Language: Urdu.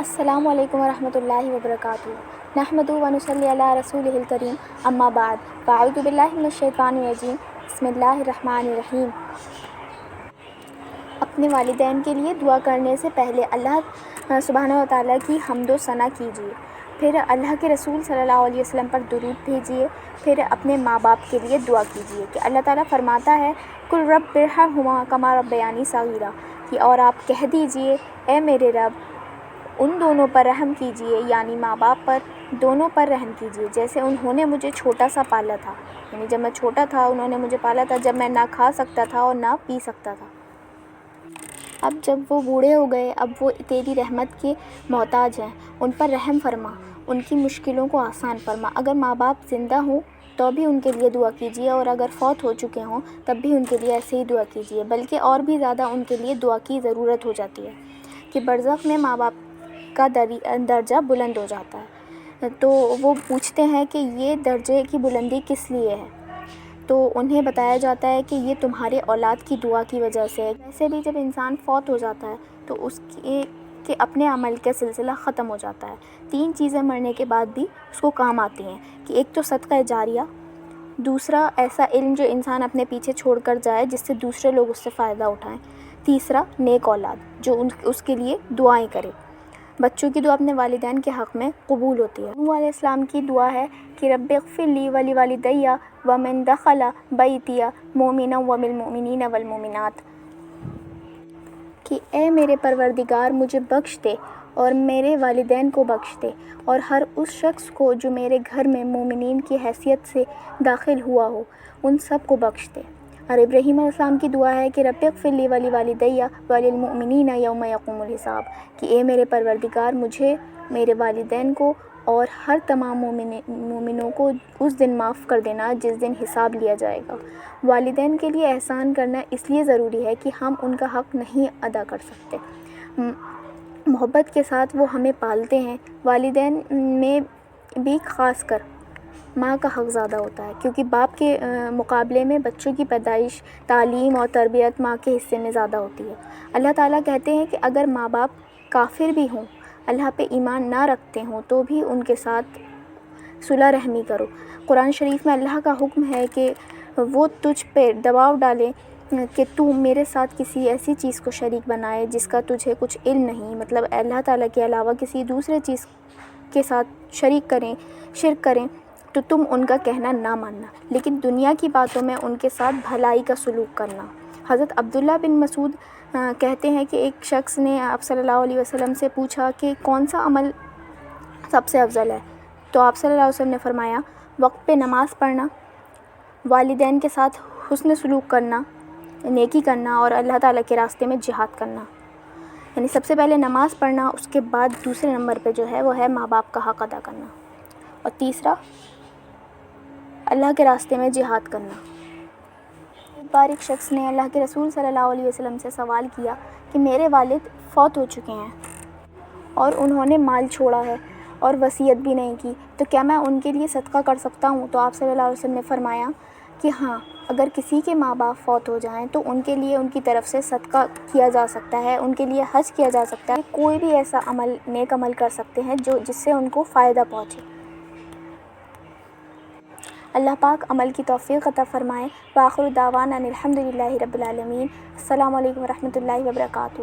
السلام علیکم ورحمۃ اللہ وبرکاتہ۔ نحمدہ و نصلی علی رسولہ الکریم، اما بعد، فاعوذ باللہ من الشیطان الرجیم، بسم اللہ الرحمن الرحیم۔ اپنے والدین کے لیے دعا کرنے سے پہلے اللہ سبحانہ و تعالیٰ کی حمد و ثنا کیجیے، پھر اللہ کے رسول صلی اللہ علیہ وسلم پر درود بھیجیے، پھر اپنے ماں باپ کے لیے دعا کیجیے کہ اللہ تعالیٰ فرماتا ہے قل رب ارحمہما کما ربیانی صغیرا، کہ اور آپ کہہ دیجیے اے میرے رب ان دونوں پر رحم کیجیے، یعنی ماں باپ پر، دونوں پر رحم کیجیے جیسے انہوں نے مجھے چھوٹا سا پالا تھا، یعنی جب میں چھوٹا تھا انہوں نے مجھے پالا تھا، جب میں نہ کھا سکتا تھا اور نہ پی سکتا تھا۔ اب جب وہ بوڑھے ہو گئے، اب وہ تیری رحمت کے محتاج ہیں، ان پر رحم فرما، ان کی مشکلوں کو آسان فرما۔ اگر ماں باپ زندہ ہوں تو بھی ان کے لیے دعا کیجیے، اور اگر فوت ہو چکے ہوں تب بھی ان کے لیے ایسے ہی دعا کیجیے، بلکہ اور بھی زیادہ ان کے لیے دعا کی ضرورت ہو جاتی ہے کہ برزخ میں ماں باپ کا درجہ بلند ہو جاتا ہے، تو وہ پوچھتے ہیں کہ یہ درجے کی بلندی کس لیے ہے، تو انہیں بتایا جاتا ہے کہ یہ تمہارے اولاد کی دعا کی وجہ سے ہے۔ ویسے بھی جب انسان فوت ہو جاتا ہے تو اس کے اپنے عمل کا سلسلہ ختم ہو جاتا ہے۔ 3 چیزیں مرنے کے بعد بھی اس کو کام آتی ہیں کہ ایک تو صدقہ جاریہ، دوسرا ایسا علم جو انسان اپنے پیچھے چھوڑ کر جائے جس سے دوسرے لوگ اس سے فائدہ اٹھائیں، تیسرا نیک اولاد جو اس کے لیے دعائیں کرے۔ بچوں کی دعا اپنے والدین کے حق میں قبول ہوتی ہے۔ نوح علیہ السلام کی دعا ہے کہ رب اغفر لی ولوالدی ومن دخل بیتی مؤمنا وبالمؤمنین والمؤمنات، کہ اے میرے پروردگار مجھے بخش دے اور میرے والدین کو بخش دے، اور ہر اس شخص کو جو میرے گھر میں مومنین کی حیثیت سے داخل ہوا ہو ان سب کو بخش دے۔ اور ابراہیم علیہ السلام کی دعا ہے کہ رب اغفر لی ولوالدی وللمؤمنین یوم یقوم الحساب، کہ اے میرے پروردگار مجھے، میرے والدین کو اور ہر تمام مومنوں کو اس دن معاف کر دینا جس دن حساب لیا جائے گا۔ والدین کے لیے احسان کرنا اس لیے ضروری ہے کہ ہم ان کا حق نہیں ادا کر سکتے۔ محبت کے ساتھ وہ ہمیں پالتے ہیں۔ والدین میں بھی خاص کر ماں کا حق زیادہ ہوتا ہے، کیونکہ باپ کے مقابلے میں بچوں کی پیدائش، تعلیم اور تربیت ماں کے حصے میں زیادہ ہوتی ہے۔ اللہ تعالیٰ کہتے ہیں کہ اگر ماں باپ کافر بھی ہوں، اللہ پہ ایمان نہ رکھتے ہوں، تو بھی ان کے ساتھ صلح رحمی کرو۔ قرآن شریف میں اللہ کا حکم ہے کہ وہ تجھ پہ دباؤ ڈالیں کہ تو میرے ساتھ کسی ایسی چیز کو شریک بنائے جس کا تجھے کچھ علم نہیں، مطلب اللہ تعالیٰ کے علاوہ کسی دوسرے چیز کے ساتھ شریک کریں، شرک کریں، تو تم ان کا کہنا نہ ماننا، لیکن دنیا کی باتوں میں ان کے ساتھ بھلائی کا سلوک کرنا۔ حضرت عبداللہ بن مسعود کہتے ہیں کہ ایک شخص نے آپ صلی اللہ علیہ وسلم سے پوچھا کہ کون سا عمل سب سے افضل ہے، تو آپ صلی اللہ علیہ وسلم نے فرمایا وقت پہ نماز پڑھنا، والدین کے ساتھ حسن سلوک کرنا، نیکی کرنا، اور اللہ تعالیٰ کے راستے میں جہاد کرنا۔ یعنی سب سے پہلے نماز پڑھنا، اس کے بعد دوسرے نمبر پہ جو ہے وہ ہے ماں باپ کا حق ادا کرنا، اور تیسرا اللہ کے راستے میں جہاد کرنا۔ ایک بار ایک شخص نے اللہ کے رسول صلی اللہ علیہ وسلم سے سوال کیا کہ میرے والد فوت ہو چکے ہیں اور انہوں نے مال چھوڑا ہے اور وصیت بھی نہیں کی، تو کیا میں ان کے لیے صدقہ کر سکتا ہوں؟ تو آپ صلی اللہ علیہ وسلم نے فرمایا کہ ہاں، اگر کسی کے ماں باپ فوت ہو جائیں تو ان کے لیے ان کی طرف سے صدقہ کیا جا سکتا ہے، ان کے لیے حج کیا جا سکتا ہے، کوئی بھی ایسا عمل، نیک عمل کر سکتے ہیں جس سے ان کو فائدہ پہنچے۔ اللہ پاک عمل کی توفیق عطا فرمائے۔ وآخر دعوانا ان الحمد للہ رب العالمین۔ السلام علیکم ورحمۃ اللہ وبرکاتہ۔